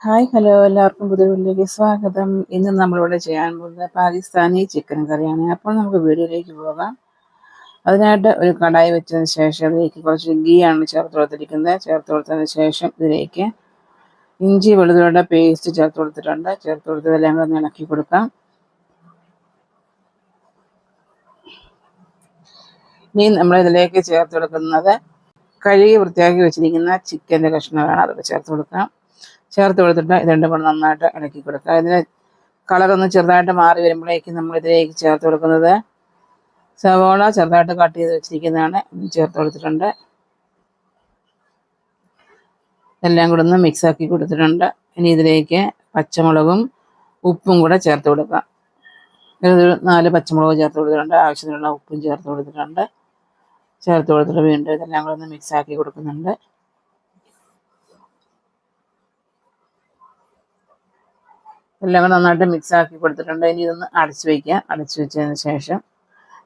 Hi hello എല്ലാവർക്കും പുതിയ വീട്ടിലേക്ക് സ്വാഗതം. ഇന്ന് നമ്മളിവിടെ ചെയ്യാൻ പോകുന്നത് പാകിസ്ഥാനി ചിക്കൻ കറിയാണ്. അപ്പോൾ നമുക്ക് വീഡിയോയിലേക്ക് പോകാം. അതിനായിട്ട് ഒരു കടായി വെച്ചതിന് ശേഷം അതിലേക്ക് കുറച്ച് ഗീ ആണ് ചേർത്ത് കൊടുത്തതിന് ശേഷം ഇതിലേക്ക് ഇഞ്ചി വെളുത്തുള്ളിയുടെ പേസ്റ്റ് ചേർത്ത് കൊടുത്തിട്ടുണ്ട്. ചേർത്ത് കൊടുത്തതെല്ലാം കൂടെ ഇളക്കി കൊടുക്കാം. ഇനി നമ്മളിതിലേക്ക് ചേർത്ത് കൊടുക്കുന്നത് കഴുകി വൃത്തിയാക്കി വെച്ചിരിക്കുന്ന ചിക്കൻ്റെ കഷ്ണമാണ്. അതൊക്കെ ചേർത്ത് കൊടുക്കാം. ചേർത്ത് കൊടുത്തിട്ട് ഇത് രണ്ടും കൂടെ നന്നായിട്ട് ഇളക്കി കൊടുക്കുക. ഇതിന് കളറൊന്ന് ചെറുതായിട്ട് മാറി വരുമ്പോഴേക്കും നമ്മൾ ഇതിലേക്ക് ചേർത്ത് കൊടുക്കുന്നത് സവോള ചെറുതായിട്ട് കട്ട് ചെയ്ത് വെച്ചിരിക്കുന്നതാണ്. ചേർത്ത് കൊടുത്തിട്ടുണ്ട്. എല്ലാം കൂടെ ഒന്ന് മിക്സാക്കി കൊടുത്തിട്ടുണ്ട്. ഇനി ഇതിലേക്ക് പച്ചമുളകും ഉപ്പും കൂടെ ചേർത്ത് കൊടുക്കുക. ഒരു 4 പച്ചമുളക് ചേർത്ത് കൊടുത്തിട്ടുണ്ട്. ആവശ്യത്തിനുള്ള ഉപ്പും ചേർത്ത് കൊടുത്തിട്ടുണ്ട്. ചേർത്ത് കൊടുത്തിട്ട് വീണ്ടും ഇതെല്ലാം കൂടെ ഒന്ന് മിക്സാക്കി കൊടുക്കുന്നുണ്ട്. എല്ലാം കൂടെ നന്നായിട്ട് മിക്സാക്കി കൊടുത്തിട്ടുണ്ട്. ഇനി ഇതൊന്ന് അടച്ച് വയ്ക്കുക. അടച്ച് വെച്ചതിന് ശേഷം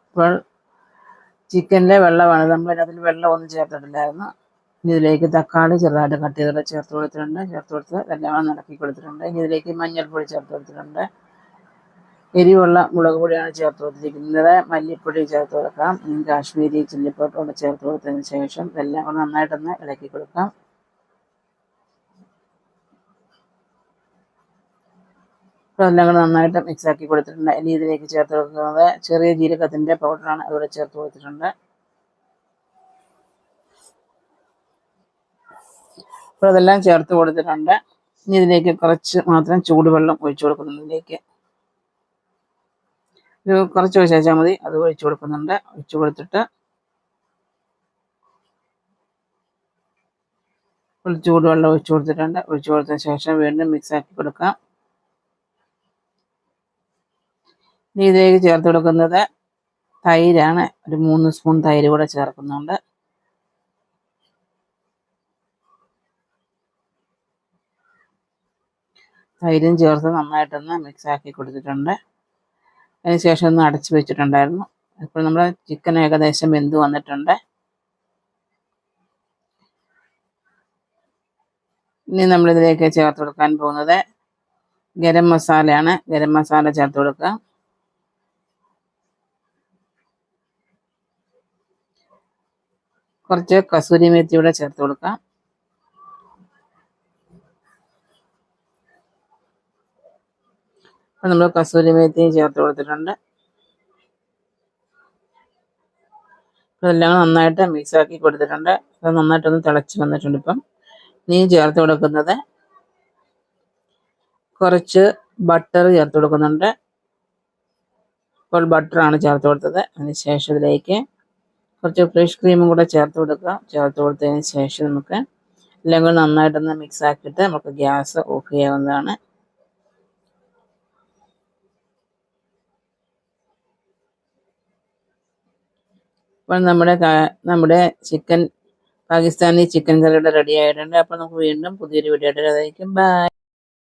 ഇപ്പോൾ ചിക്കൻ്റെ വെള്ളമാണ്. നമ്മൾ അതിൽ വെള്ളം ഒന്നും ചേർത്തിട്ടില്ലായിരുന്നു. ഇനി ഇതിലേക്ക് തക്കാളി ചെറുതായിട്ട് കട്ട് ചെയ്തിട്ട് ചേർത്ത് കൊടുത്തിട്ടുണ്ട്. ചേർത്ത് കൊടുത്ത് എല്ലാം കൂടെ നടക്കി കൊടുത്തിട്ടുണ്ട്. ഇനി ഇതിലേക്ക് മഞ്ഞൾപ്പൊടി ചേർത്ത് കൊടുത്തിട്ടുണ്ട്. എരിവുള്ള മുളക് പൊടിയാണ് ചേർത്ത് കൊടുത്തിരിക്കുന്നത്. മല്ലിപ്പൊടി ചേർത്ത് കൊടുക്കാം. കാശ്മീരി ചില്ലി പൗഡർ ചേർത്ത് കൊടുത്തതിന് ശേഷം എല്ലാം കൂടെ നന്നായിട്ടൊന്ന് ഇളക്കി കൊടുക്കാം. എല്ലാം കൂടെ നന്നായിട്ട് മിക്സാക്കി കൊടുത്തിട്ടുണ്ട്. ഇനി ഇതിലേക്ക് ചേർത്ത് കൊടുക്കുന്നത് ചെറിയ ജീരകത്തിൻ്റെ പൗഡറാണ്. അതുകൂടെ ചേർത്ത് കൊടുത്തിട്ടുണ്ട്. അപ്പോൾ അതെല്ലാം ചേർത്ത് കൊടുത്തിട്ടുണ്ട്. ഇനി ഇതിലേക്ക് കുറച്ച് മാത്രം ചൂടുവെള്ളം ഒഴിച്ചു കൊടുക്കുന്നു. ഇതിലേക്ക് ഒരു കുറച്ച് ഒഴിച്ചാൽ മതി. അത് ഒഴിച്ചു കൊടുക്കുന്നുണ്ട്. ഒഴിച്ചു കൊടുത്തിട്ട് ചൂടുവെള്ളം ഒഴിച്ചു കൊടുത്തിട്ടുണ്ട്. ഒഴിച്ചു കൊടുത്തതിന് ശേഷം വീണ്ടും മിക്സാക്കി കൊടുക്കാം. ഇനി ഇതിലേക്ക് ചേർത്ത് കൊടുക്കുന്നത് തൈരാണ്. ഒരു 3 സ്പൂൺ തൈര് കൂടെ ചേർക്കുന്നുണ്ട്. തൈരും ചേർത്ത് നന്നായിട്ടൊന്ന് മിക്സാക്കി കൊടുത്തിട്ടുണ്ട്. അതിന് ശേഷം ഒന്ന് അടച്ച് വെച്ചിട്ടുണ്ടായിരുന്നു. ഇപ്പോൾ നമ്മുടെ ചിക്കൻ ഏകദേശം വെന്ത് വന്നിട്ടുണ്ട്. ഇനി നമ്മളിതിലേക്ക് ചേർത്ത് കൊടുക്കാൻ പോകുന്നത് ഗരം മസാലയാണ്. ഗരം മസാല ചേർത്ത് കൊടുക്കുക. കുറച്ച് കസൂരി മേത്തി കൂടെ ചേർത്ത് കൊടുക്കാം. അപ്പോൾ നമ്മൾ കസൂരി മേത്തി ചേർത്ത് കൊടുത്തിട്ടുണ്ട്. അതെല്ലാം നന്നായിട്ട് മിക്സാക്കി കൊടുത്തിട്ടുണ്ട്. അത് നന്നായിട്ടൊന്ന് തിളച്ച് വന്നിട്ടുണ്ട്. ഇപ്പം ഇനി ചേർത്ത് കൊടുക്കുന്നത് കുറച്ച് ബട്ടർ ചേർത്ത് കൊടുക്കുന്നുണ്ട്. ഇപ്പോൾ ബട്ടറാണ് ചേർത്ത് കൊടുത്തത്. അതിന് ശേഷം ഇതിലേക്ക് കുറച്ച് ഫ്രഷ് ക്രീമും കൂടെ ചേർത്ത് കൊടുക്കുക. ചേർത്ത് കൊടുത്തതിന് ശേഷം നമുക്ക് എല്ലാം കൂടി നന്നായിട്ടൊന്ന് മിക്സ് ആക്കിയിട്ട് നമുക്ക് ഗ്യാസ് ഓഫ് ചെയ്യാവുന്നതാണ്. അപ്പോൾ നമ്മുടെ പാകിസ്ഥാനി ചിക്കൻ കറിയുടെ റെഡി ആയിട്ടുണ്ട്. അപ്പോൾ നമുക്ക് വീണ്ടും പുതിയൊരു വീഡിയോ ആയിട്ട് ബൈ.